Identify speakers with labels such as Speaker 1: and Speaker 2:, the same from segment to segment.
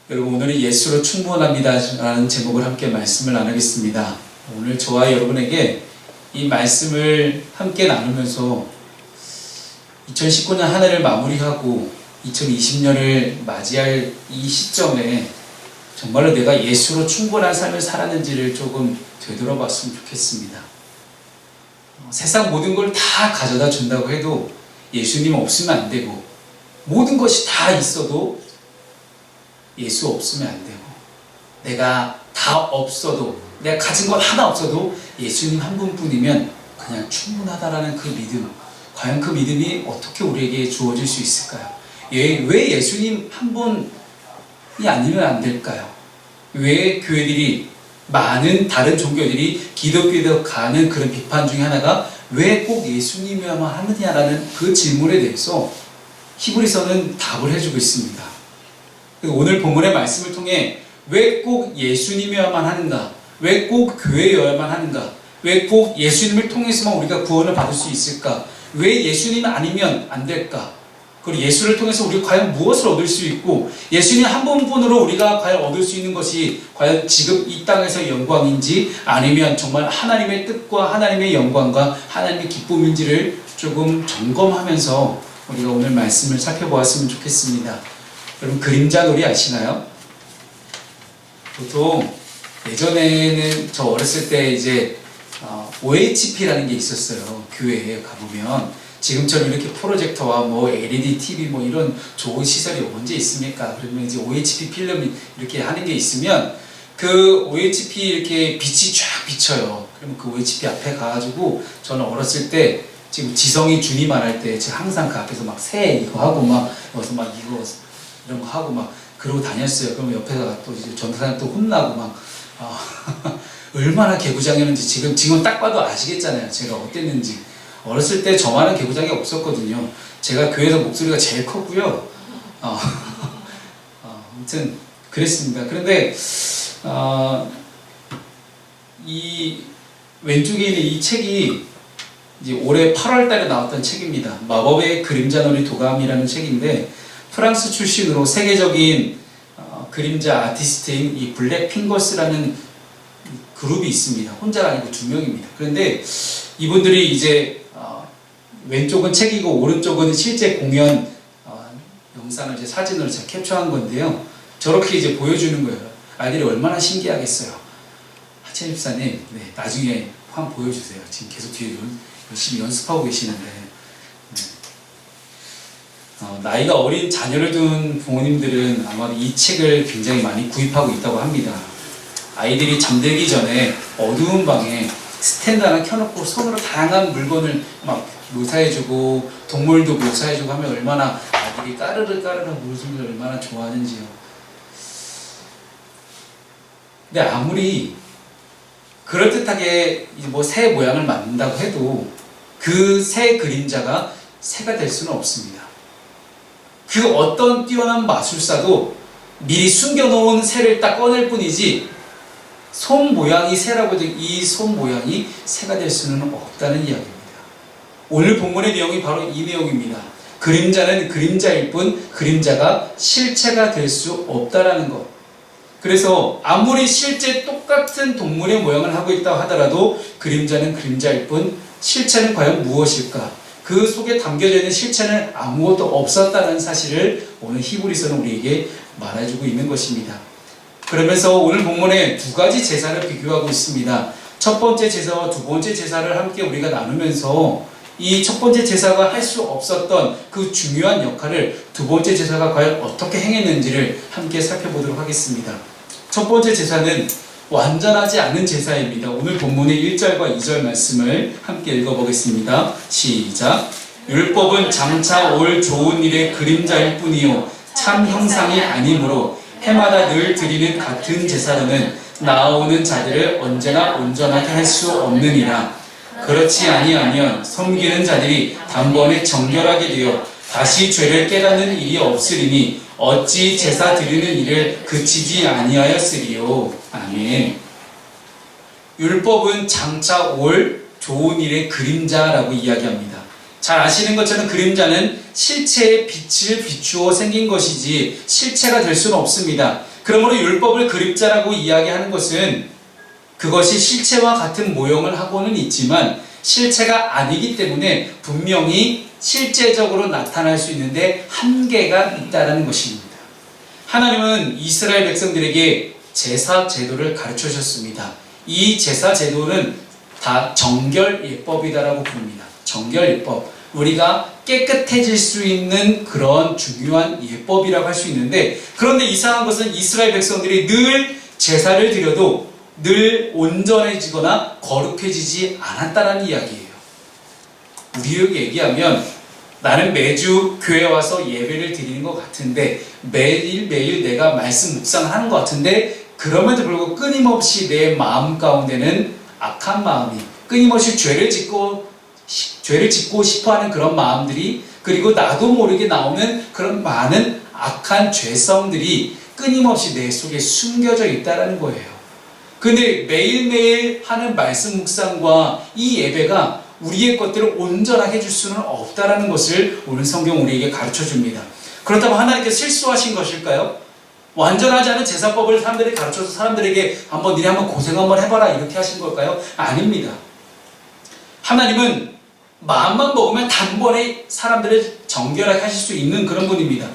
Speaker 1: 여러분, 오늘은 예수로 충분합니다라는 제목을 함께 말씀을 나누겠습니다. 오늘 저와 여러분에게 이 말씀을 함께 나누면서 2019년 한 해를 마무리하고 2020년을 맞이할 이 시점에 정말로 내가 예수로 충분한 삶을 살았는지를 조금 되돌아봤으면 좋겠습니다. 세상 모든 걸 다 가져다 준다고 해도 예수님 없으면 안 되고, 모든 것이 다 있어도 예수 없으면 안 되고, 내가 다 없어도, 내가 가진 것 하나 없어도 예수님 한 분뿐이면 그냥 충분하다라는 그 믿음, 과연 그 믿음이 어떻게 우리에게 주어질 수 있을까요? 왜 예수님 한 분이 아니면 안 될까요? 왜 교회들이, 많은 다른 종교들이 기독교에 가는 그런 비판 중에 하나가 왜 꼭 예수님이야만 하느냐라는 그 질문에 대해서 히브리서는 답을 해주고 있습니다. 오늘 본문의 말씀을 통해 왜 꼭 예수님이어야만 하는가? 왜 꼭 교회여야만 하는가? 왜 꼭 예수님을 통해서만 우리가 구원을 받을 수 있을까? 왜 예수님 아니면 안 될까? 그리고 예수를 통해서 우리가 과연 무엇을 얻을 수 있고, 예수님 한 분뿐으로 우리가 과연 얻을 수 있는 것이 과연 지금 이 땅에서 영광인지, 아니면 정말 하나님의 뜻과 하나님의 영광과 하나님의 기쁨인지를 조금 점검하면서 우리가 오늘 말씀을 살펴보았으면 좋겠습니다. 여러분, 그림자 놀이 아시나요? 보통 예전에는 저 어렸을 때 이제 OHP라는 게 있었어요. 교회에 가보면 지금처럼 이렇게 프로젝터와 뭐 LED TV 뭐 이런 좋은 시설이 언제 있습니까? 그러면 이제 OHP 필름 이렇게 하는 게 있으면 그 OHP 이렇게 빛이 쫙 비쳐요. 그러면 그 OHP 앞에 가가지고 저는 어렸을 때 지금 지성이 주님 안 할 때 제가 항상 그 앞에서 막 새 이거 하고 막 여기서 막 이거 이런 거 하고 막 그러고 다녔어요. 그러면 옆에다가 또 이제 전도사님 또 혼나고 막 얼마나 개구장이었는지 지금 딱 봐도 아시겠잖아요. 제가 어땠는지. 어렸을 때 저만한 개구장이 없었거든요. 제가 교회에서 목소리가 제일 컸고요. 아무튼 그랬습니다. 그런데 이 왼쪽에 있는 이 책이 이제 올해 8월 달에 나왔던 책입니다. 마법의 그림자놀이 도감이라는 책인데, 프랑스 출신으로 세계적인 그림자 아티스트인 이 블랙핑거스라는 그룹이 있습니다. 혼자가 아니고 두 명입니다. 그런데 이분들이 이제 왼쪽은 책이고 오른쪽은 실제 공연 영상을 이제 사진으로 제가 캡처한 건데요. 저렇게 이제 보여주는 거예요. 아이들이 얼마나 신기하겠어요. 하채 집사님, 네, 나중에 한번 보여주세요. 지금 계속 뒤에 열심히 연습하고 계시는데, 나이가 어린 자녀를 둔 부모님들은 아마 이 책을 굉장히 많이 구입하고 있다고 합니다. 아이들이 잠들기 전에 어두운 방에 스탠드 하나 켜놓고 손으로 다양한 물건을 막 묘사해주고, 동물도 묘사해주고 하면 얼마나 아이들이 까르르 물소리를 얼마나 좋아하는지요. 근데 아무리 그럴듯하게 뭐 새 모양을 만든다고 해도 그 새 그림자가 새가 될 수는 없습니다. 그 어떤 뛰어난 마술사도 미리 숨겨놓은 새를 딱 꺼낼 뿐이지, 손 모양이 새라고 해도 이 손 모양이 새가 될 수는 없다는 이야기입니다. 오늘 본문의 내용이 바로 이 내용입니다. 그림자는 그림자일 뿐 그림자가 실체가 될 수 없다라는 것. 그래서 아무리 실제 똑같은 동물의 모양을 하고 있다 하더라도 그림자는 그림자일 뿐 실체는 과연 무엇일까? 그 속에 담겨져 있는 실체는 아무것도 없었다는 사실을 오늘 히브리서는 우리에게 말해주고 있는 것입니다. 그러면서 오늘 본문에 두 가지 제사를 비교하고 있습니다. 첫 번째 제사와 두 번째 제사를 함께 우리가 나누면서 이 첫 번째 제사가 할 수 없었던 그 중요한 역할을 두 번째 제사가 과연 어떻게 행했는지를 함께 살펴보도록 하겠습니다. 첫 번째 제사는 완전하지 않은 제사입니다. 오늘 본문의 1절과 2절 말씀을 함께 읽어보겠습니다. 시작. 율법은 장차 올 좋은 일의 그림자일 뿐이요 참 형상이 아니므로 해마다 늘 드리는 같은 제사로는 나아오는 자들을 언제나 온전하게 할 수 없느니라. 그렇지 아니하면 섬기는 자들이 단번에 정결하게 되어 다시 죄를 깨닫는 일이 없으리니 어찌 제사 드리는 일을 그치지 아니하였으리요. 아멘. 율법은 장차 올 좋은 일의 그림자라고 이야기합니다. 잘 아시는 것처럼 그림자는 실체의 빛을 비추어 생긴 것이지 실체가 될 수는 없습니다. 그러므로 율법을 그립자라고 이야기하는 것은 그것이 실체와 같은 모형을 하고는 있지만 실체가 아니기 때문에 분명히 실제적으로 나타날 수 있는데 한계가 있다는 것입니다. 하나님은 이스라엘 백성들에게 제사 제도를 가르쳐 주셨습니다. 이 제사 제도는 다 정결예법이다라고 부릅니다. 정결예법. 우리가 깨끗해질 수 있는 그런 중요한 예법이라고 할 수 있는데, 그런데 이상한 것은 이스라엘 백성들이 늘 제사를 드려도 늘 온전해지거나 거룩해지지 않았다는 이야기예요. 우리에게 얘기하면 나는 매주 교회 와서 예배를 드리는 것 같은데, 매일매일 내가 말씀 묵상을 하는 것 같은데, 그럼에도 불구하고 끊임없이 내 마음 가운데는 악한 마음이, 끊임없이 죄를 짓고 싶어하는 그런 마음들이, 그리고 나도 모르게 나오는 그런 많은 악한 죄성들이 끊임없이 내 속에 숨겨져 있다는 거예요. 근데 매일매일 하는 말씀 묵상과 이 예배가 우리의 것들을 온전하게 해줄 수는 없다는 것을 오늘 성경 우리에게 가르쳐 줍니다. 그렇다면 하나님께서 실수하신 것일까요? 완전하지 않은 제사법을 사람들이 가르쳐서 사람들에게 니네 한번 고생 한번 해봐라 이렇게 하신 걸까요? 아닙니다. 하나님은 마음만 먹으면 단번에 사람들을 정결하게 하실 수 있는 그런 분입니다.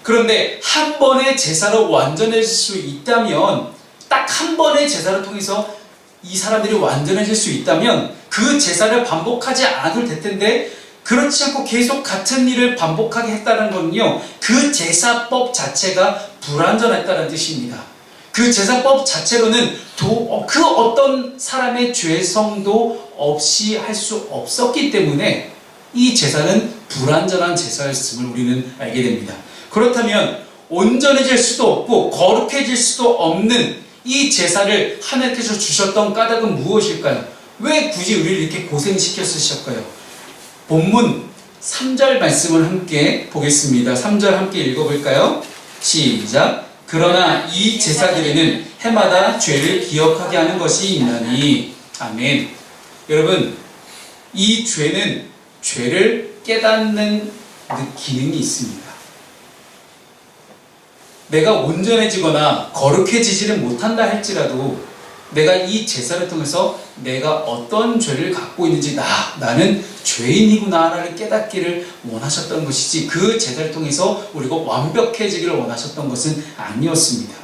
Speaker 1: 그런데 한 번의 제사로 완전해질 수 있다면, 딱 한 번의 제사를 통해서 이 사람들이 완전해질 수 있다면 그 제사를 반복하지 않아도 될 텐데, 그렇지 않고 계속 같은 일을 반복하게 했다는 것은요, 그 제사법 자체가 불완전했다는 뜻입니다. 그 제사법 자체로는 그 어떤 사람의 죄성도 없이 할 수 없었기 때문에 이 제사는 불완전한 제사였음을 우리는 알게 됩니다. 그렇다면 온전해질 수도 없고 거룩해질 수도 없는 이 제사를 하나님께서 주셨던 까닭은 무엇일까요? 왜 굳이 우리를 이렇게 고생시켰을까요? 본문 3절 말씀을 함께 보겠습니다. 3절 함께 읽어볼까요? 시작. 그러나 이 제사들에는 해마다 죄를 기억하게 하는 것이 있나니. 아멘. 여러분, 이 죄는 죄를 깨닫는 기능이 있습니다. 내가 온전해지거나 거룩해지지는 못한다 할지라도 내가 이 제사를 통해서 내가 어떤 죄를 갖고 있는지, 나는 죄인이구나를 깨닫기를 원하셨던 것이지, 그 제사를 통해서 우리가 완벽해지기를 원하셨던 것은 아니었습니다.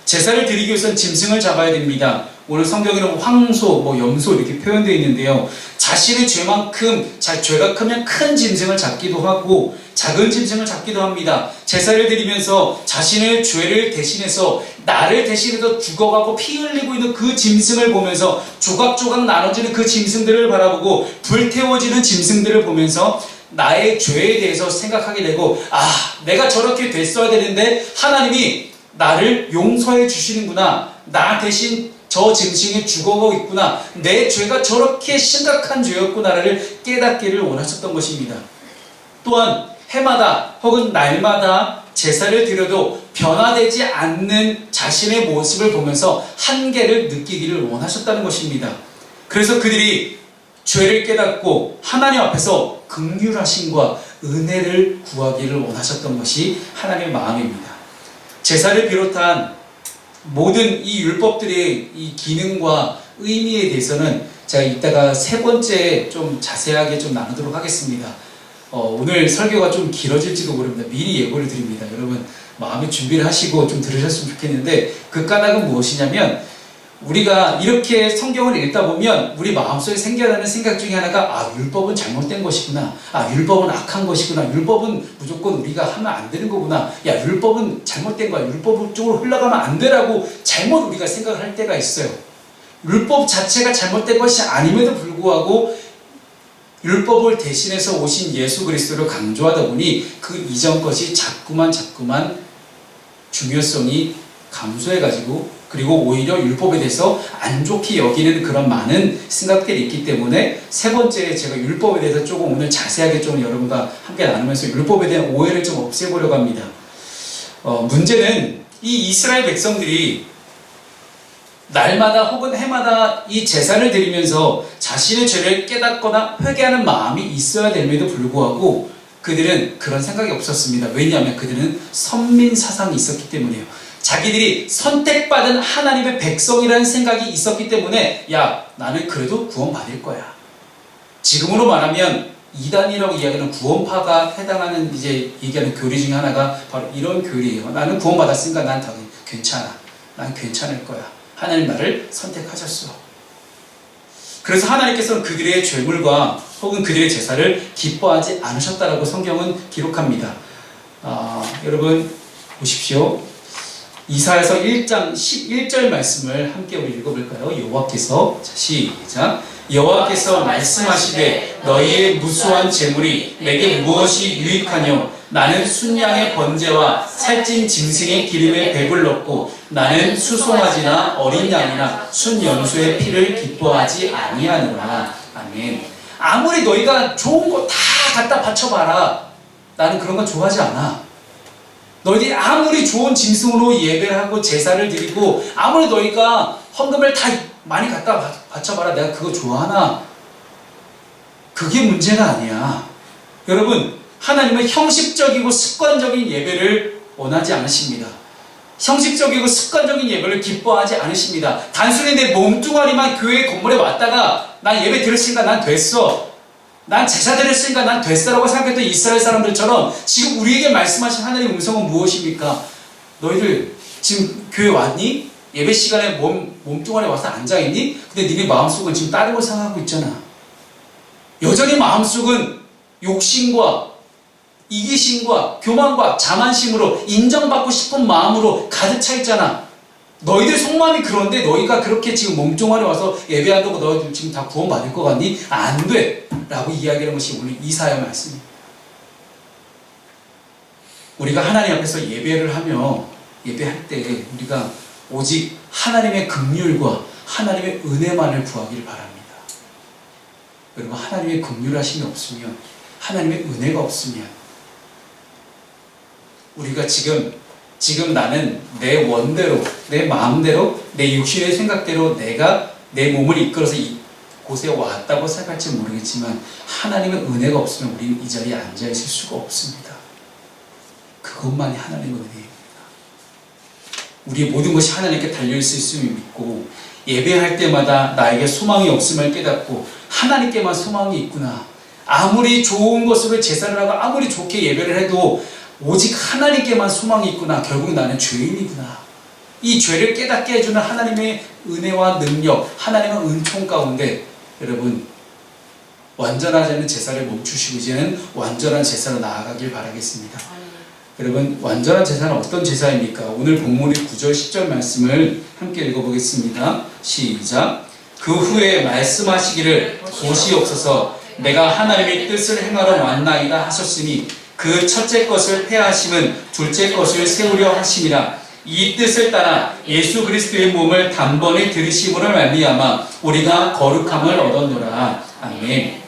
Speaker 1: 제사를 드리기 위해서는 짐승을 잡아야 됩니다. 오늘 성경에는 황소, 염소 이렇게 표현되어 있는데요. 자신의 죄만큼, 죄가 크면 큰 짐승을 잡기도 하고 작은 짐승을 잡기도 합니다. 제사를 드리면서 자신의 죄를 대신해서, 나를 대신해서 죽어가고 피 흘리고 있는 그 짐승을 보면서, 조각조각 나눠지는 그 짐승들을 바라보고 불태워지는 짐승들을 보면서 나의 죄에 대해서 생각하게 되고, 내가 저렇게 됐어야 되는데 하나님이 나를 용서해 주시는구나, 나 대신 저 짐승이 죽어가고 있구나, 내 죄가 저렇게 심각한 죄였구나를 깨닫기를 원하셨던 것입니다. 또한 해마다 혹은 날마다 제사를 드려도 변화되지 않는 자신의 모습을 보면서 한계를 느끼기를 원하셨다는 것입니다. 그래서 그들이 죄를 깨닫고 하나님 앞에서 긍휼하심과 은혜를 구하기를 원하셨던 것이 하나님의 마음입니다. 제사를 비롯한 모든 이 율법들의 이 기능과 의미에 대해서는 제가 이따가 세 번째 좀 자세하게 좀 나누도록 하겠습니다. 오늘 설교가 좀 길어질지도 모릅니다. 미리 예고를 드립니다. 여러분 마음의 준비를 하시고 좀 들으셨으면 좋겠는데, 그 까닭은 무엇이냐면, 우리가 이렇게 성경을 읽다 보면 우리 마음속에 생겨나는 생각 중에 하나가, 율법은 잘못된 것이구나, 율법은 악한 것이구나, 율법은 무조건 우리가 하면 안 되는 거구나, 율법은 잘못된 거야, 율법 쪽으로 흘러가면 안 되라고 잘못 우리가 생각을 할 때가 있어요. 율법 자체가 잘못된 것이 아님에도 불구하고 율법을 대신해서 오신 예수 그리스도를 강조하다 보니 그 이전 것이 자꾸만 중요성이 감소해가지고, 그리고 오히려 율법에 대해서 안 좋게 여기는 그런 많은 생각들이 있기 때문에, 세 번째 제가 율법에 대해서 조금 오늘 자세하게 좀 여러분과 함께 나누면서 율법에 대한 오해를 좀 없애보려고 합니다. 문제는 이 이스라엘 백성들이 날마다 혹은 해마다 이 제사를 드리면서 자신의 죄를 깨닫거나 회개하는 마음이 있어야 됨에도 불구하고 그들은 그런 생각이 없었습니다. 왜냐하면 그들은 선민 사상이 있었기 때문이에요. 자기들이 선택받은 하나님의 백성이라는 생각이 있었기 때문에 야, 나는 그래도 구원받을 거야. 지금으로 말하면 이단이라고 이야기하는 구원파가 해당하는 이제 얘기하는 교리 중에 하나가 바로 이런 교리예요. 나는 구원받았으니까 난 더 괜찮아. 난 괜찮을 거야. 하나님 나를 선택하셨어. 그래서 하나님께서는 그들의 죄물과 혹은 그들의 제사를 기뻐하지 않으셨다라고 성경은 기록합니다. 여러분 보십시오. 이사야서 1장 11절 말씀을 함께 우리 읽어볼까요? 여호와께서, 자, 시작. 여호와께서 말씀하시되 너희의 무수한 재물이 내게 무엇이 유익하뇨? 나는 순양의 번제와 살찐 짐승의 기름에 배불렀고 나는 수송아지나 어린 양이나 순염소의 피를 기뻐하지 아니하노라. 아멘. 아무리 너희가 좋은 거 다 갖다 바쳐봐라. 나는 그런 건 좋아하지 않아. 너희들이 아무리 좋은 짐승으로 예배를 하고 제사를 드리고 아무리 너희가 헌금을 다 많이 갖다 바쳐봐라. 내가 그거 좋아하나? 그게 문제가 아니야. 여러분, 하나님은 형식적이고 습관적인 예배를 원하지 않으십니다. 형식적이고 습관적인 예배를 기뻐하지 않으십니다. 단순히 내 몸뚱아리만 교회 건물에 왔다가 난 예배 드렸으니까 난 됐어. 난 제사 드렸으니까 난 됐어라고 생각했던 이스라엘 사람들처럼 지금 우리에게 말씀하신 하나님의 음성은 무엇입니까? 너희들 지금 교회 왔니? 예배 시간에 몸뚱아리에 와서 앉아있니? 근데 니네 마음속은 지금 다른 걸 생각하고 있잖아. 여전히 마음속은 욕심과 이기심과 교만과 자만심으로 인정받고 싶은 마음으로 가득 차 있잖아. 너희들 속마음이 그런데 너희가 그렇게 지금 몸뚱아리 와서 예배한다고 너희들 지금 다 구원받을 것 같니? 안 돼! 라고 이야기하는 것이 오늘 이사야 말씀입니다. 우리가 하나님 앞에서 예배를 하며 예배할 때 우리가 오직 하나님의 긍휼과 하나님의 은혜만을 구하기를 바랍니다. 여러분, 하나님의 긍휼하심이 없으면, 하나님의 은혜가 없으면 우리가 지금 나는 내 원대로, 내 마음대로, 내 육신의 생각대로 내가 내 몸을 이끌어서 이 곳에 왔다고 생각할지 모르겠지만 하나님의 은혜가 없으면 우리는 이 자리에 앉아있을 수가 없습니다. 그것만이 하나님의 은혜입니다. 우리의 모든 것이 하나님께 달려있을 수 믿고 예배할 때마다 나에게 소망이 없음을 깨닫고 하나님께만 소망이 있구나. 아무리 좋은 것으로 제사를 하고 아무리 좋게 예배를 해도 오직 하나님께만 소망이 있구나. 결국 나는 죄인이구나. 이 죄를 깨닫게 해주는 하나님의 은혜와 능력, 하나님의 은총 가운데 여러분, 완전하지 않은 제사를 멈추시고 이제는 완전한 제사로 나아가길 바라겠습니다. 여러분, 완전한 제사는 어떤 제사입니까? 오늘 본문의 9절 10절 말씀을 함께 읽어보겠습니다. 시작. 그 후에 말씀하시기를 보시옵소서. 내가 하나님의 뜻을 행하러 왔나이다 하셨으니 그 첫째 것을 폐하심은 둘째 것을 세우려 하심이라. 이 뜻을 따라 예수 그리스도의 몸을 단번에 들으심으로 말미암아 우리가 거룩함을 얻었노라. 아멘.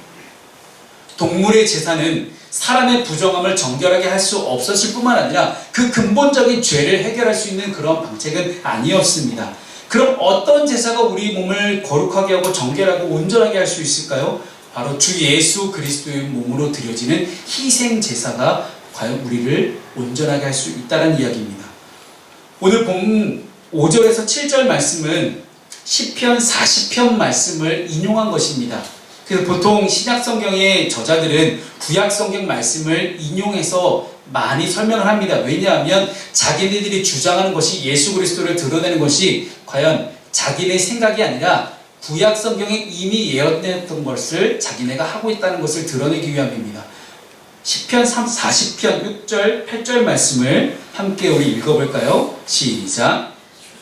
Speaker 1: 동물의 제사는 사람의 부정함을 정결하게 할 수 없었을 뿐만 아니라 그 근본적인 죄를 해결할 수 있는 그런 방책은 아니었습니다. 그럼 어떤 제사가 우리 몸을 거룩하게 하고 정결하고 온전하게 할 수 있을까요? 바로 주 예수 그리스도의 몸으로 드려지는 희생 제사가 과연 우리를 온전하게 할 수 있다는 이야기입니다. 오늘 본 5절에서 7절 말씀은 시편 40편 말씀을 인용한 것입니다. 그래서 보통 신약 성경의 저자들은 구약 성경 말씀을 인용해서 많이 설명을 합니다. 왜냐하면 자기네들이 주장하는 것이 예수 그리스도를 드러내는 것이 과연 자기네 생각이 아니라 구약 성경에 이미 예언했던 것을 자기네가 하고 있다는 것을 드러내기 위함입니다. 시편 40편 6절 8절 말씀을 함께 우리 읽어볼까요? 시작.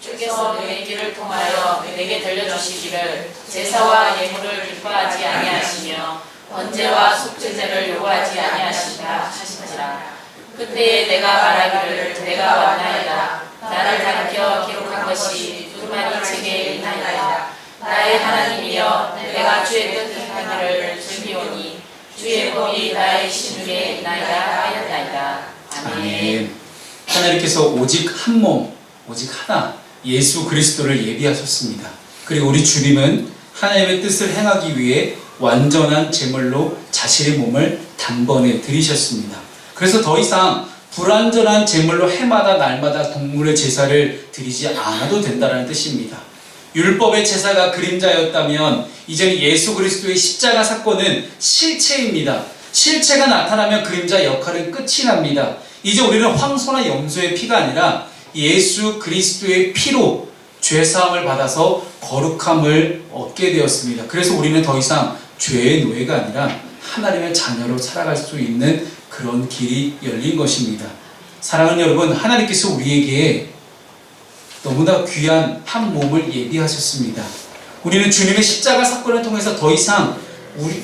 Speaker 2: 주께서 내 길을 통하여 내게 들려주시기를 제사와 예물을 기뻐하지 아니하시며 번제와 속죄제를 요구하지 아니하시라 하시니라. 그때에 내가 말하기를 내가 왔나이다. 나를 가리켜 기록한 것이 두루마리 책에 있나이다. 나의 하나님이여 내가 주의 뜻 행하기를 즐기오니 주의 법이 나의 심중에 있나이다 하였나이다. 아멘.
Speaker 1: 하나님께서 오직 한 몸, 오직 하나 예수 그리스도를 예비하셨습니다. 그리고 우리 주님은 하나님의 뜻을 행하기 위해 완전한 제물로 자신의 몸을 단번에 드리셨습니다. 그래서 더 이상 불완전한 제물로 해마다 날마다 동물의 제사를 드리지 않아도 된다는 뜻입니다. 율법의 제사가 그림자였다면 이제는 예수 그리스도의 십자가 사건은 실체입니다. 실체가 나타나면 그림자 역할은 끝이 납니다. 이제 우리는 황소나 염소의 피가 아니라 예수 그리스도의 피로 죄사함을 받아서 거룩함을 얻게 되었습니다. 그래서 우리는 더 이상 죄의 노예가 아니라 하나님의 자녀로 살아갈 수 있는 그런 길이 열린 것입니다. 사랑하는 여러분, 하나님께서 우리에게 너무나 귀한 한 몸을 예비하셨습니다. 우리는 주님의 십자가 사건을 통해서 더 이상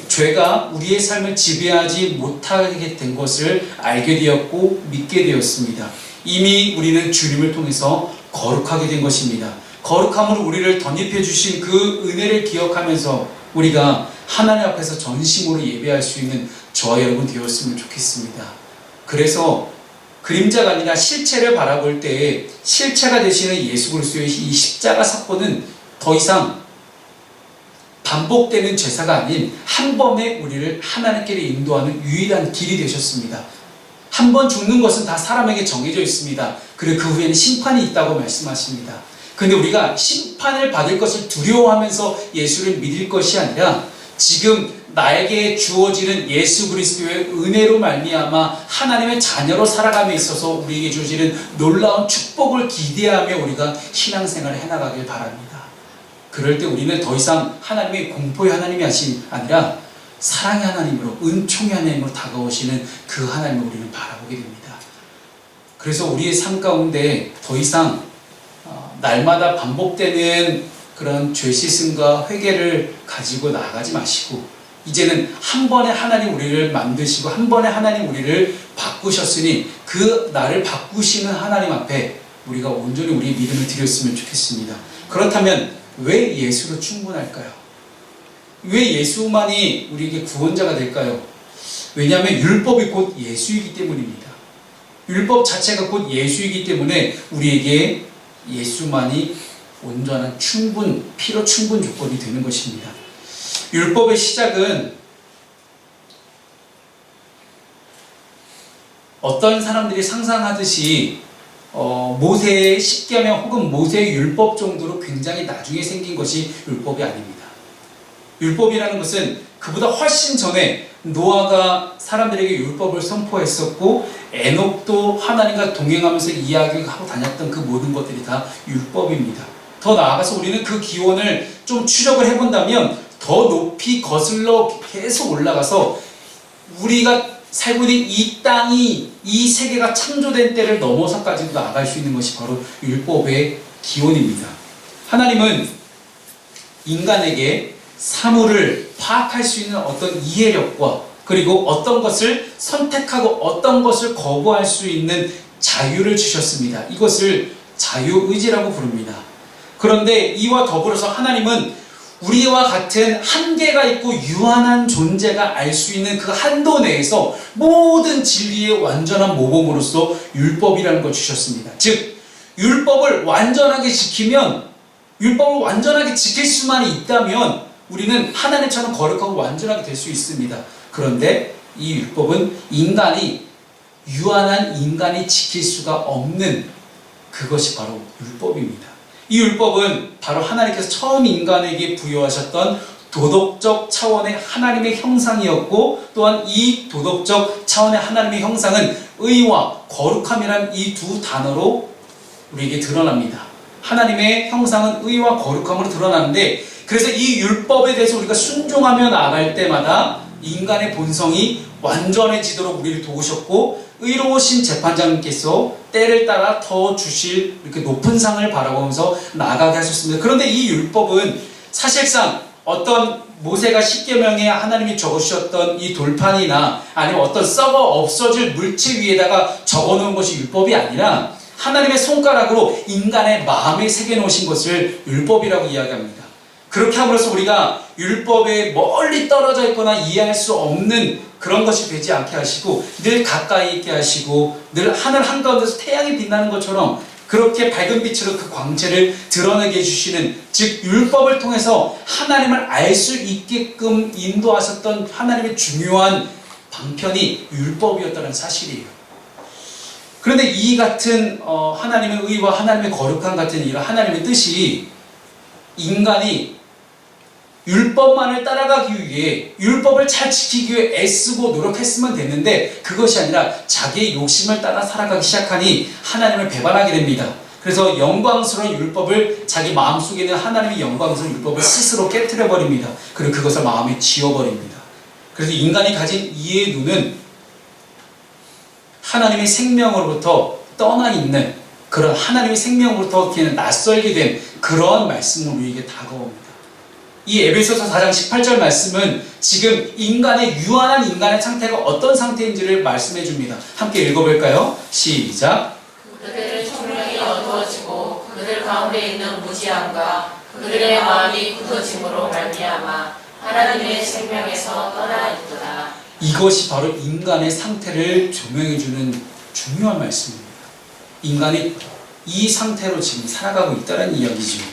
Speaker 1: 죄가 우리의 삶을 지배하지 못하게 된 것을 알게 되었고 믿게 되었습니다. 이미 우리는 주님을 통해서 거룩하게 된 것입니다. 거룩함으로 우리를 덧입혀 주신 그 은혜를 기억하면서 우리가 하나님 앞에서 전심으로 예배할 수 있는 저와 여러분 되었으면 좋겠습니다. 그래서 그림자가 아니라 실체를 바라볼 때에 실체가 되시는 예수 그리스도의 이 십자가 사건은 더 이상 반복되는 제사가 아닌 한 번에 우리를 하나님께로 인도하는 유일한 길이 되셨습니다. 한 번 죽는 것은 다 사람에게 정해져 있습니다. 그리고 그 후에는 심판이 있다고 말씀하십니다. 근데 우리가 심판을 받을 것을 두려워하면서 예수를 믿을 것이 아니라 지금 나에게 주어지는 예수 그리스도의 은혜로 말미암아 하나님의 자녀로 살아감에 있어서 우리에게 주어지는 놀라운 축복을 기대하며 우리가 신앙생활을 해나가길 바랍니다. 그럴 때 우리는 더 이상 하나님의 공포의 하나님이 아니라 사랑의 하나님으로, 은총의 하나님으로 다가오시는 그 하나님을 우리는 바라보게 됩니다. 그래서 우리의 삶 가운데 더 이상 날마다 반복되는 그런 죄 씻음과 회개를 가지고 나아가지 마시고 이제는 한 번에 하나님 우리를 만드시고 한 번에 하나님 우리를 바꾸셨으니 그 나를 바꾸시는 하나님 앞에 우리가 온전히 우리의 믿음을 드렸으면 좋겠습니다. 그렇다면 왜 예수로 충분할까요? 왜 예수만이 우리에게 구원자가 될까요? 왜냐하면 율법이 곧 예수이기 때문입니다. 율법 자체가 곧 예수이기 때문에 우리에게 예수만이 온전한 피로 충분 조건이 되는 것입니다. 율법의 시작은 어떤 사람들이 상상하듯이 모세의 십계명 혹은 모세의 율법 정도로 굉장히 나중에 생긴 것이 율법이 아닙니다. 율법이라는 것은 그보다 훨씬 전에 노아가 사람들에게 율법을 선포했었고 에녹도 하나님과 동행하면서 이야기를 하고 다녔던 그 모든 것들이 다 율법입니다. 더 나아가서 우리는 그 기원을 좀 추적을 해본다면 더 높이 거슬러 계속 올라가서 우리가 살고 있는 이 땅이 이 세계가 창조된 때를 넘어서까지도 나아갈 수 있는 것이 바로 율법의 기원입니다. 하나님은 인간에게 사물을 파악할 수 있는 어떤 이해력과 그리고 어떤 것을 선택하고 어떤 것을 거부할 수 있는 자유를 주셨습니다. 이것을 자유의지라고 부릅니다. 그런데 이와 더불어서 하나님은 우리와 같은 한계가 있고 유한한 존재가 알 수 있는 그 한도 내에서 모든 진리의 완전한 모범으로서 율법이라는 걸 주셨습니다. 즉 율법을 완전하게 지키면 율법을 완전하게 지킬 수만 있다면 우리는 하나님처럼 거룩하고 완전하게 될 수 있습니다. 그런데 이 율법은 유한한 인간이 지킬 수가 없는 그것이 바로 율법입니다. 이 율법은 바로 하나님께서 처음 인간에게 부여하셨던 도덕적 차원의 하나님의 형상이었고 또한 이 도덕적 차원의 하나님의 형상은 의와 거룩함이라는 이 두 단어로 우리에게 드러납니다. 하나님의 형상은 의와 거룩함으로 드러나는데 그래서 이 율법에 대해서 우리가 순종하며 나아갈 때마다 인간의 본성이 완전해지도록 우리를 도우셨고 의로우신 재판장님께서 때를 따라 더 주실 이렇게 높은 상을 바라보면서 나아가게 하셨습니다. 그런데 이 율법은 사실상 어떤 모세가 십계명에 하나님이 적으셨던 이 돌판이나 아니면 어떤 썩어 없어질 물체 위에다가 적어놓은 것이 율법이 아니라 하나님의 손가락으로 인간의 마음에 새겨놓으신 것을 율법이라고 이야기합니다. 그렇게 함으로써 우리가 율법에 멀리 떨어져 있거나 이해할 수 없는 그런 것이 되지 않게 하시고 늘 가까이 있게 하시고 늘 하늘 한가운데서 태양이 빛나는 것처럼 그렇게 밝은 빛으로 그 광채를 드러내게 해주시는 즉 율법을 통해서 하나님을 알 수 있게끔 인도하셨던 하나님의 중요한 방편이 율법이었다는 사실이에요. 그런데 이 같은 하나님의 의와 하나님의 거룩함 같은 이런 하나님의 뜻이 인간이 율법만을 따라가기 위해 율법을 잘 지키기 위해 애쓰고 노력했으면 됐는데 그것이 아니라 자기의 욕심을 따라 살아가기 시작하니 하나님을 배반하게 됩니다. 그래서 영광스러운 율법을 자기 마음속에 있는 하나님의 영광스러운 율법을 스스로 깨트려버립니다. 그리고 그것을 마음에 지워버립니다. 그래서 인간이 가진 이해의 눈은 하나님의 생명으로부터 떠나 있는 그런 하나님의 생명으로부터 그냥 낯설게 된 그러한 말씀으로 우리에게 다가옵니다. 이 에베소서 4장 18절 말씀은 지금 인간의 유한한 인간의 상태가 어떤 상태인지를 말씀해 줍니다. 함께 읽어볼까요? 시작.
Speaker 2: 그들의 총명이 어두워지고 그들 가운데 있는 무지함과 그들의 마음이 굳어짐으로 말미암아 하나님의 생명에서 떠나 있도다.
Speaker 1: 이것이 바로 인간의 상태를 조명해 주는 중요한 말씀입니다. 인간이 이 상태로 지금 살아가고 있다는 이야기죠.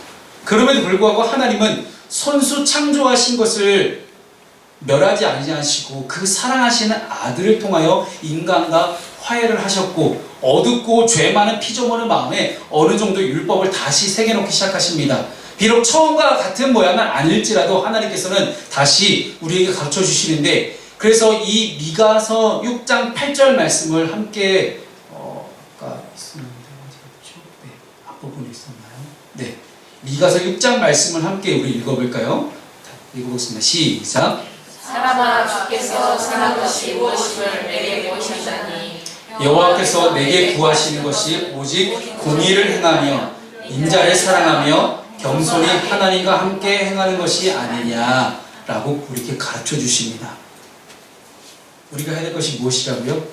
Speaker 1: 그럼에도 불구하고 하나님은 손수 창조하신 것을 멸하지 아니하시고 그 사랑하시는 아들을 통하여 인간과 화해를 하셨고 어둡고 죄 많은 피조물의 마음에 어느 정도 율법을 다시 새겨놓기 시작하십니다. 비록 처음과 같은 모양은 아닐지라도 하나님께서는 다시 우리에게 가르쳐 주시는데 그래서 이 미가서 6장 8절 말씀을 함께 아까 있었는데 어디였죠? 네, 앞부분에 있었나요? 네, 미가서 6장 말씀을 함께 우리 읽어볼까요? 읽어보겠습니다. 시작.
Speaker 2: 사람아 주께서 선한 것이 무엇임을 내게 보이셨다니
Speaker 1: 여호와께서 내게 구하시는 것이 오직 공의를 행하며 인자를 사랑하며 겸손히 하나님과 함께 행하는 것이 아니냐라고 우리에게 가르쳐 주십니다. 우리가 해야 될 것이 무엇이라고요?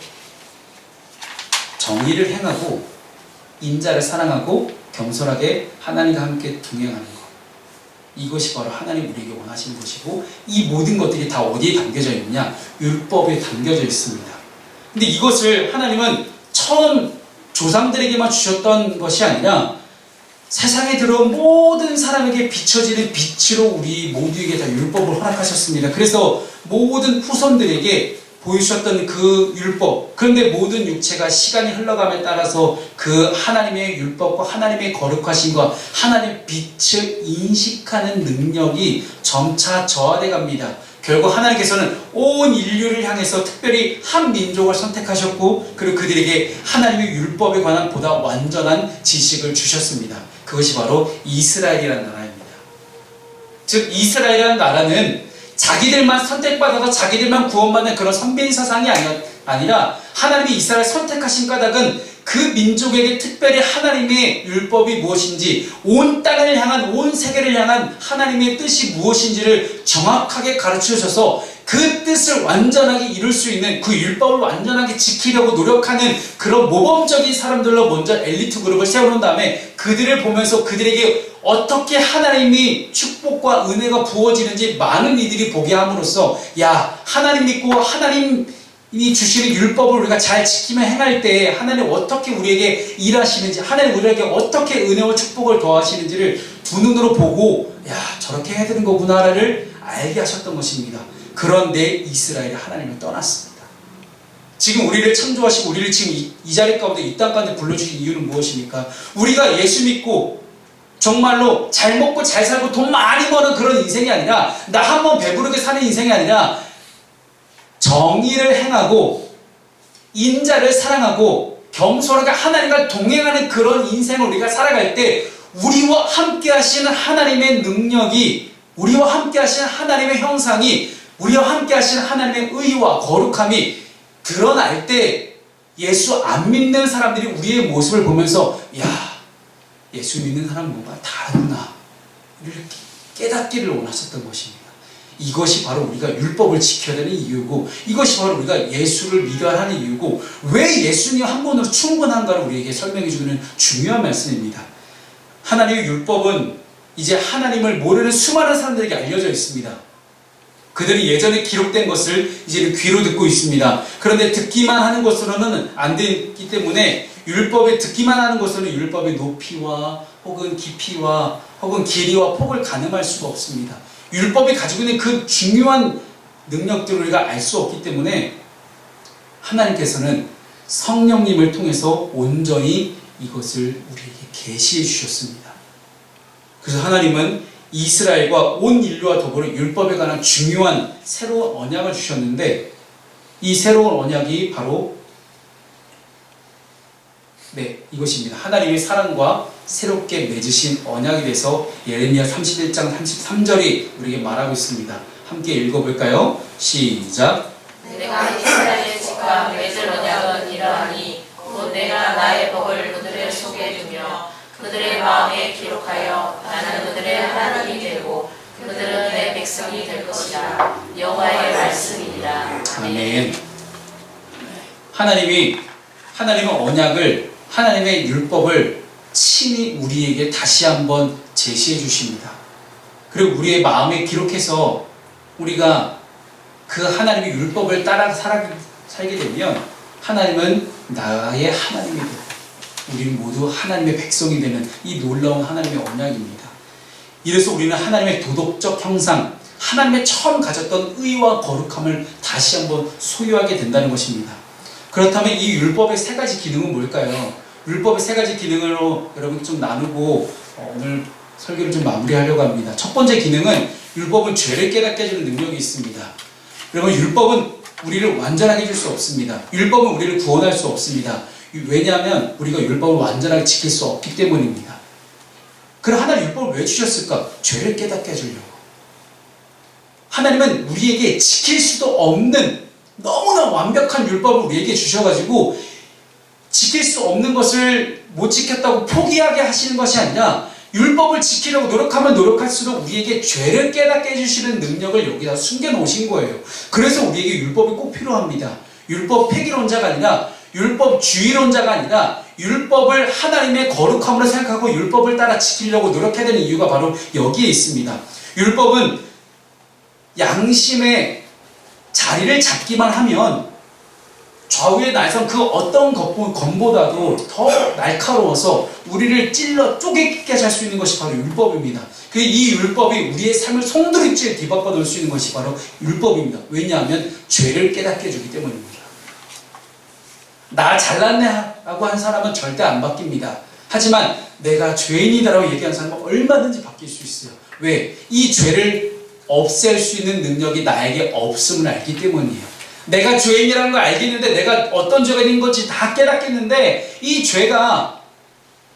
Speaker 1: 정의를 행하고 인자를 사랑하고 겸손하게 하나님과 함께 동행하는 것. 이것이 바로 하나님 우리에게 원하시는 것이고 이 모든 것들이 다 어디에 담겨져 있느냐? 율법에 담겨져 있습니다. 근데 이것을 하나님은 처음 조상들에게만 주셨던 것이 아니라 세상에 들어온 모든 사람에게 비춰지는 빛으로 우리 모두에게 다 율법을 허락하셨습니다. 그래서 모든 후손들에게 보여주셨던 그 율법, 그런데 모든 육체가 시간이 흘러감에 따라서 그 하나님의 율법과 하나님의 거룩하심과 하나님의 빛을 인식하는 능력이 점차 저하돼 갑니다. 결국 하나님께서는 온 인류를 향해서 특별히 한 민족을 선택하셨고 그리고 그들에게 하나님의 율법에 관한 보다 완전한 지식을 주셨습니다. 그것이 바로 이스라엘이라는 나라입니다. 즉 이스라엘이라는 나라는 자기들만 선택받아서 자기들만 구원받는 그런 선배인 사상이 아니라 하나님이 이스라엘을 선택하신 까닭은 그 민족에게 특별히 하나님의 율법이 무엇인지 온 땅을 향한 온 세계를 향한 하나님의 뜻이 무엇인지를 정확하게 가르쳐 주셔서 그 뜻을 완전하게 이룰 수 있는 그 율법을 완전하게 지키려고 노력하는 그런 모범적인 사람들로 먼저 엘리트 그룹을 세워놓은 다음에 그들을 보면서 그들에게 어떻게 하나님이 축복과 은혜가 부어지는지 많은 이들이 보게 함으로써 야 하나님 믿고 하나님이 주시는 율법을 우리가 잘 지키며 행할 때 하나님 어떻게 우리에게 일하시는지 하나님 우리에게 어떻게 은혜와 축복을 더하시는지를 두 눈으로 보고 야 저렇게 해야 되는 거구나를 알게 하셨던 것입니다. 그런데 이스라엘이 하나님을 떠났습니다. 지금 우리를 창조하시고 우리를 지금 이 자리 가운데 이 땅 가운데 불러주신 이유는 무엇입니까? 우리가 예수 믿고 정말로 잘 먹고 잘 살고 돈 많이 버는 그런 인생이 아니라 나 한번 배부르게 사는 인생이 아니라 정의를 행하고 인자를 사랑하고 겸손하게 하나님과 동행하는 그런 인생을 우리가 살아갈 때 우리와 함께 하시는 하나님의 능력이 우리와 함께 하시는 하나님의 형상이 우리와 함께 하시는 하나님의 의와 거룩함이 드러날 때 예수 안 믿는 사람들이 우리의 모습을 보면서 야 예수 믿는 사람은 뭔가 다르구나 이렇게 깨닫기를 원하셨던 것입니다. 이것이 바로 우리가 율법을 지켜야 되는 이유고 이것이 바로 우리가 예수를 믿어야 하는 이유고 왜 예수님 한 분으로 충분한가를 우리에게 설명해 주는 중요한 말씀입니다. 하나님의 율법은 이제 하나님을 모르는 수많은 사람들에게 알려져 있습니다. 그들이 예전에 기록된 것을 이제는 귀로 듣고 있습니다. 그런데 듣기만 하는 것으로는 안 되기 때문에 율법에 듣기만 하는 것으로는 율법의 높이와 혹은 깊이와 혹은 길이와 폭을 가늠할 수가 없습니다. 율법이 가지고 있는 그 중요한 능력들을 우리가 알 수 없기 때문에 하나님께서는 성령님을 통해서 온전히 이것을 우리에게 계시해 주셨습니다. 그래서 하나님은 이스라엘과 온 인류와 더불어 율법에 관한 중요한 새로운 언약을 주셨는데, 이 새로운 언약이 바로 이것입니다. 하나님의 사랑과 새롭게 맺으신 언약이 돼서 예레미야 31장 33절이 우리에게 말하고 있습니다. 함께 읽어볼까요? 시작.
Speaker 2: 내가 이스라엘의 집과 맺을 언약은 이러하니 곧 내가 나의 법을 그들의 속에 두며 그들의 마음에 기록하여 나는 그들의 하나님이 되고 그들은 내 백성이 될 것이라. 여호와의 말씀이니라.
Speaker 1: 아멘. 하나님은 언약을, 하나님의 율법을 친히 우리에게 다시 한번 제시해 주십니다. 그리고 우리의 마음에 기록해서 우리가 그 하나님의 율법을 따라 살게 되면 하나님은 나의 하나님이 되고 우리는 모두 하나님의 백성이 되는 이 놀라운 하나님의 언약입니다. 이래서 우리는 하나님의 도덕적 형상, 하나님의 처음 가졌던 의와 거룩함을 다시 한번 소유하게 된다는 것입니다. 그렇다면 이 율법의 세 가지 기능은 뭘까요? 율법의 세 가지 기능으로 여러분 좀 나누고 오늘 설교를 좀 마무리하려고 합니다. 첫 번째 기능은, 율법은 죄를 깨닫게 해주는 능력이 있습니다. 여러분, 율법은 우리를 완전하게 해줄 수 없습니다. 율법은 우리를 구원할 수 없습니다. 왜냐하면 우리가 율법을 완전하게 지킬 수 없기 때문입니다. 그럼 하나님 율법을 왜 주셨을까? 죄를 깨닫게 해주려고. 하나님은 우리에게 지킬 수도 없는 너무나 완벽한 율법을 우리에게 주셔가지고 지킬 수 없는 것을 못 지켰다고 포기하게 하시는 것이 아니라 율법을 지키려고 노력하면 노력할수록 우리에게 죄를 깨닫게 해주시는 능력을 여기다 숨겨놓으신 거예요. 그래서 우리에게 율법이 꼭 필요합니다. 율법 폐기론자가 아니라, 율법 주의론자가 아니라 율법을 하나님의 거룩함으로 생각하고 율법을 따라 지키려고 노력해야 되는 이유가 바로 여기에 있습니다. 율법은 양심의 자리를 잡기만 하면 좌우의 날선 그 어떤 검보다도 더 날카로워서 우리를 찔러 쪼개게 할 수 있는 것이 바로 율법입니다. 이 율법이 우리의 삶을 송두리째 뒤바꿔 놓을 수 있는 것이 바로 율법입니다. 왜냐하면 죄를 깨닫게 해주기 때문입니다. 나 잘났네 라고 한 사람은 절대 안 바뀝니다. 하지만 내가 죄인이다라고 얘기하는 사람은 얼마든지 바뀔 수 있어요. 왜? 이 죄를 없앨 수 있는 능력이 나에게 없음을 알기 때문이에요. 내가 죄인이라는 걸 알겠는데, 내가 어떤 죄가 있는 건지 다 깨닫겠는데, 이 죄가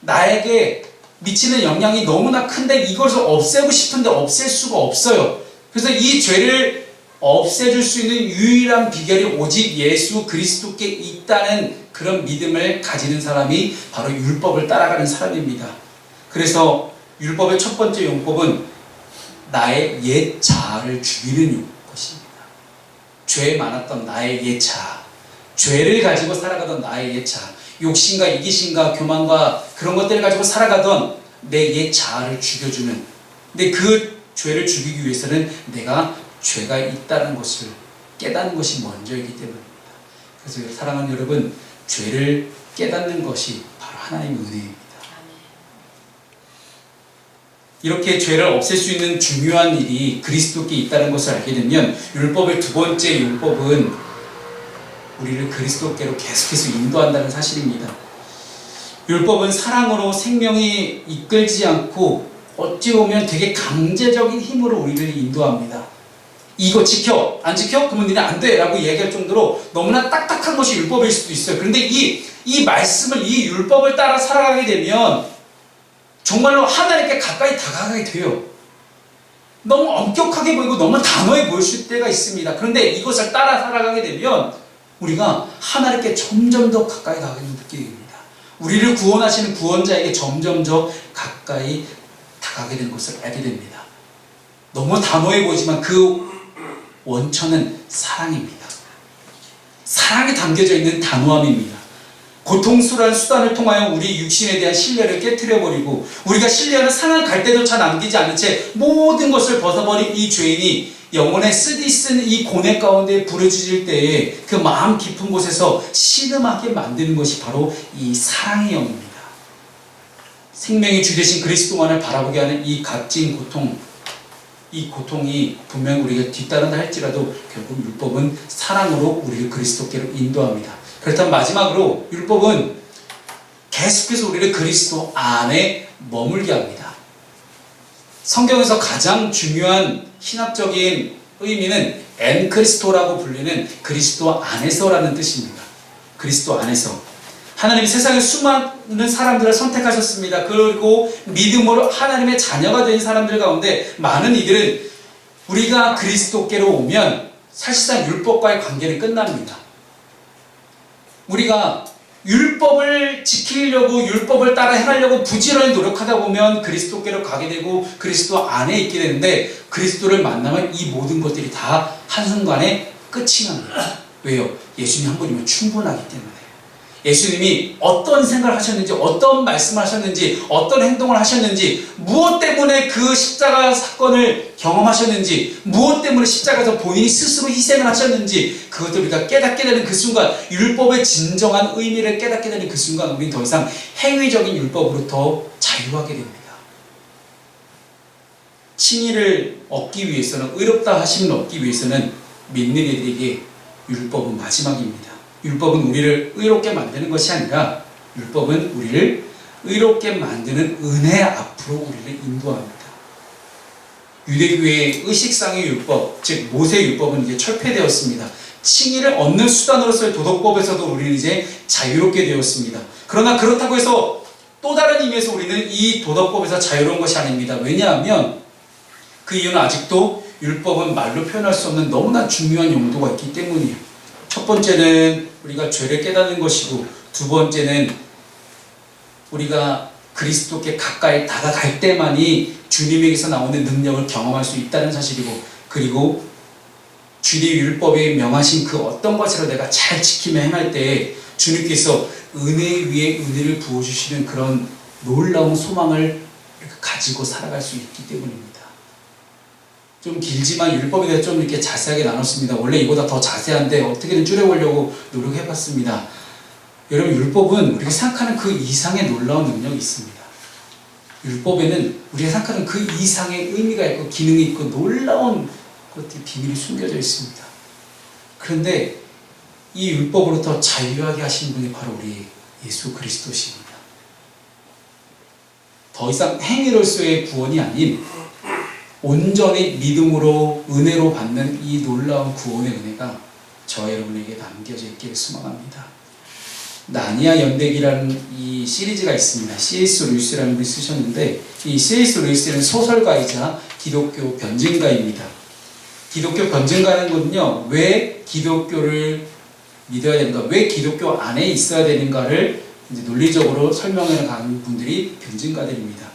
Speaker 1: 나에게 미치는 영향이 너무나 큰데 이것을 없애고 싶은데 없앨 수가 없어요. 그래서 이 죄를 없애줄 수 있는 유일한 비결이 오직 예수 그리스도께 있다는 그런 믿음을 가지는 사람이 바로 율법을 따라가는 사람입니다. 그래서 율법의 첫 번째 용법은 나의 옛 자아를 죽이는 것입니다. 죄에 많았던 나의 옛 자아, 죄를 가지고 살아가던 나의 옛 자아, 욕심과 이기심과 교만과 그런 것들을 가지고 살아가던 내 옛 자아를 죽여주는, 근데 그 죄를 죽이기 위해서는 내가 죄가 있다는 것을 깨닫는 것이 먼저이기 때문입니다. 그래서 사랑하는 여러분, 죄를 깨닫는 것이 바로 하나님의 은혜입니다. 이렇게 죄를 없앨 수 있는 중요한 일이 그리스도께 있다는 것을 알게 되면, 율법의 두 번째 율법은 우리를 그리스도께로 계속해서 인도한다는 사실입니다. 율법은 사랑으로 생명이 이끌지 않고 어찌 보면 되게 강제적인 힘으로 우리를 인도합니다. 이거 지켜, 안 지켜? 그러면 니네 안 돼 라고 얘기할 정도로 너무나 딱딱한 것이 율법일 수도 있어요. 그런데 이 말씀을, 이 율법을 따라 살아가게 되면 정말로 하나님께 가까이 다가가게 돼요. 너무 엄격하게 보이고 너무 단호해 보일 때가 있습니다. 그런데 이것을 따라 살아가게 되면 우리가 하나님께 점점 더 가까이 가게 느끼게 됩니다. 우리를 구원하시는 구원자에게 점점 더 가까이 다가가게 되는 것을 알게 됩니다. 너무 단호해 보이지만 그 원천은 사랑입니다. 사랑에 담겨져 있는 단호함입니다. 고통스러운 수단을 통하여 우리 육신에 대한 신뢰를 깨트려버리고, 우리가 신뢰하는 상한 갈대조차 남기지 않은 채 모든 것을 벗어버린 이 죄인이 영혼의 쓰디쓴 이 고뇌 가운데 부르짖을 때에 그 마음 깊은 곳에서 신음하게 만드는 것이 바로 이 사랑의 영입니다. 생명의 주 되신 그리스도만을 바라보게 하는 이 값진 고통, 이 고통이 분명 우리가 뒤따른다 할지라도 결국 율법은 사랑으로 우리를 그리스도께로 인도합니다. 그렇다면 마지막으로 율법은 계속해서 우리를 그리스도 안에 머물게 합니다. 성경에서 가장 중요한 신학적인 의미는 엔크리스토라고 불리는 그리스도 안에서라는 뜻입니다. 그리스도 안에서. 하나님이 세상에 수많은 사람들을 선택하셨습니다. 그리고 믿음으로 하나님의 자녀가 된 사람들 가운데 많은 이들은 우리가 그리스도께로 오면 사실상 율법과의 관계는 끝납니다. 우리가 율법을 지키려고 율법을 따라 행하려고 부지런히 노력하다 보면 그리스도께로 가게 되고 그리스도 안에 있게 되는데 그리스도를 만나면 이 모든 것들이 다 한순간에 끝이 납니다. 왜요? 예수님 한 분이면 충분하기 때문에. 예수님이 어떤 생각을 하셨는지, 어떤 말씀을 하셨는지, 어떤 행동을 하셨는지, 무엇 때문에 그 십자가 사건을 경험하셨는지, 무엇 때문에 십자가에서 본인이 스스로 희생을 하셨는지, 그것들 우리가 깨닫게 되는 그 순간, 율법의 진정한 의미를 깨닫게 되는 그 순간, 우리는 더 이상 행위적인 율법으로부터 자유하게 됩니다. 칭의를 얻기 위해서는, 의롭다 하심을 얻기 위해서는 믿는 이들에게 율법은 마지막입니다. 율법은 우리를 의롭게 만드는 것이 아니라 율법은 우리를 의롭게 만드는 은혜 앞으로 우리를 인도합니다. 유대교회의 의식상의 율법, 즉 모세율법은 이제 철폐되었습니다. 칭의를 얻는 수단으로서의 도덕법에서도 우리는 이제 자유롭게 되었습니다. 그러나 그렇다고 해서 또 다른 의미에서 우리는 이 도덕법에서 자유로운 것이 아닙니다. 왜냐하면 그 이유는 아직도 율법은 말로 표현할 수 없는 너무나 중요한 용도가 있기 때문이에요. 첫 번째는 우리가 죄를 깨닫는 것이고, 두 번째는 우리가 그리스도께 가까이 다가갈 때만이 주님에게서 나오는 능력을 경험할 수 있다는 사실이고, 그리고 주의 율법에 명하신 그 어떤 것으로 내가 잘 지키며 행할 때 주님께서 은혜 위에 은혜를 부어주시는 그런 놀라운 소망을 가지고 살아갈 수 있기 때문입니다. 좀 길지만 율법에 대해서 좀 이렇게 자세하게 나눴습니다. 원래 이보다 더 자세한데 어떻게든 줄여보려고 노력해봤습니다. 여러분, 율법은 우리가 생각하는 그 이상의 놀라운 능력이 있습니다. 율법에는 우리가 생각하는 그 이상의 의미가 있고 기능이 있고 놀라운 것들이 비밀이 숨겨져 있습니다. 그런데 이 율법으로부터 자유하게 하신 분이 바로 우리 예수 그리스도십니다. 더 이상 행위로서의 구원이 아닌 온전히 믿음으로 은혜로 받는 이 놀라운 구원의 은혜가 저와 여러분에게 남겨져 있기를 소망합니다. 나니아 연대기라는 이 시리즈가 있습니다. C.S. 루이스라는 분이 쓰셨는데, 이 C.S. 루이스는 소설가이자 기독교 변증가입니다. 기독교 변증가는 것은요, 왜 기독교를 믿어야 되는가, 왜 기독교 안에 있어야 되는가를 이제 논리적으로 설명해 가는 분들이 변증가들입니다.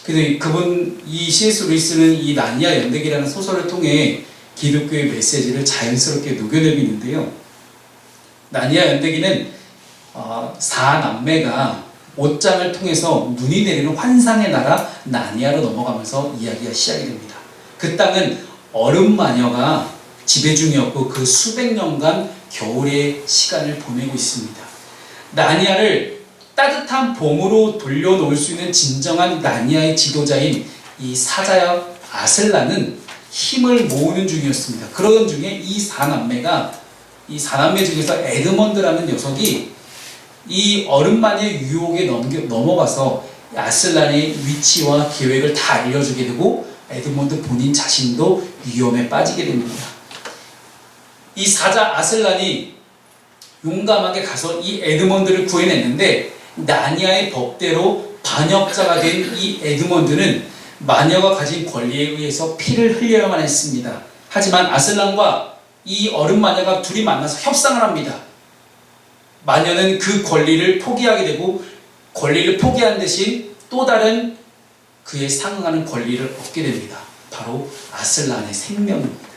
Speaker 1: 그래서 그분, 이 C.S. 루이스는 이 나니아 연대기라는 소설을 통해 기독교의 메시지를 자연스럽게 녹여내고 있는데요. 나니아 연대기는 4남매가 옷장을 통해서 눈이 내리는 환상의 나라 나니아로 넘어가면서 이야기가 시작이 됩니다. 그 땅은 얼음 마녀가 지배 중이었고 그 수백 년간 겨울의 시간을 보내고 있습니다. 나니아를 따뜻한 봄으로 돌려놓을 수 있는 진정한 나니아의 지도자인 이 사자 아슬라는 힘을 모으는 중이었습니다. 그러던 중에 이 4남매가, 이 4남매 중에서 에드먼드라는 녀석이 이 얼음만의 유혹에 넘어가서 아슬란의 위치와 계획을 다 알려주게 되고 에드먼드 본인 자신도 위험에 빠지게 됩니다. 이 사자 아슬란이 용감하게 가서 이 에드먼드를 구해냈는데, 나니아의 법대로 반역자가 된 이 에드먼드는 마녀가 가진 권리에 의해서 피를 흘려야만 했습니다. 하지만 아슬란과 이 얼음 마녀가 둘이 만나서 협상을 합니다. 마녀는 그 권리를 포기하게 되고, 권리를 포기한 대신 또 다른 그에 상응하는 권리를 얻게 됩니다. 바로 아슬란의 생명입니다.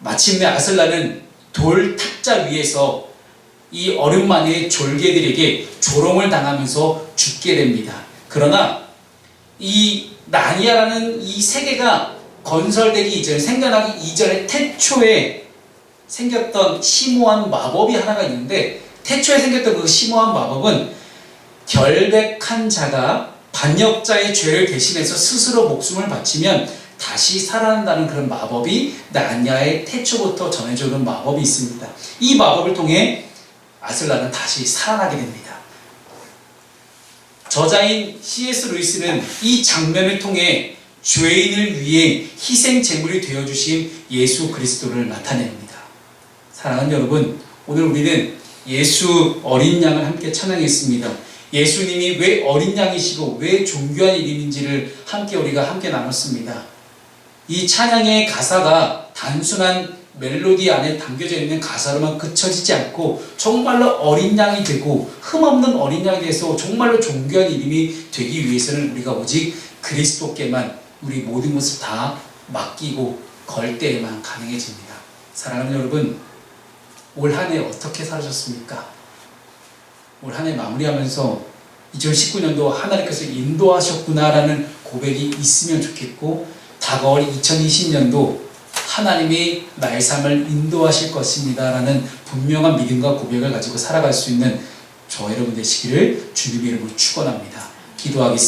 Speaker 1: 마침내 아슬란은 돌 탁자 위에서 이 얼음 마녀의 졸개들에게 조롱을 당하면서 죽게 됩니다. 그러나 이 나니아라는 이 세계가 건설되기 이전에, 생겨나기 이전에 태초에 생겼던 심오한 마법이 하나가 있는데, 태초에 생겼던 그 심오한 마법은 결백한 자가 반역자의 죄를 대신해서 스스로 목숨을 바치면 다시 살아난다는 그런 마법이 나냐의 태초부터 전해져 오는 마법이 있습니다. 이 마법을 통해 아슬라는 다시 살아나게 됩니다. 저자인 C.S. 루이스는 이 장면을 통해 죄인을 위해 희생 제물이 되어주신 예수 그리스도를 나타냅니다. 사랑하는 여러분, 오늘 우리는 예수 어린 양을 함께 찬양했습니다. 예수님이 왜 어린 양이시고 왜 존귀한 이름인지를 우리가 함께 나눴습니다. 이 찬양의 가사가 단순한 멜로디 안에 담겨져 있는 가사로만 그쳐지지 않고 정말로 어린 양이 되고 흠없는 어린 양이 돼서 정말로 존귀한 이름이 되기 위해서는 우리가 오직 그리스도께만 우리 모든 것을 다 맡기고 걸 때에만 가능해집니다. 사랑하는 여러분, 올 한 해 어떻게 살으셨습니까? 올 한 해 마무리하면서 2019년도 하나님께서 인도하셨구나라는 고백이 있으면 좋겠고, 다가올 2020년도 하나님이 나의 삶을 인도하실 것입니다라는 분명한 믿음과 고백을 가지고 살아갈 수 있는 저와 여러분 되시기를 주님의 이름으로 축원합니다. 기도하겠습니다.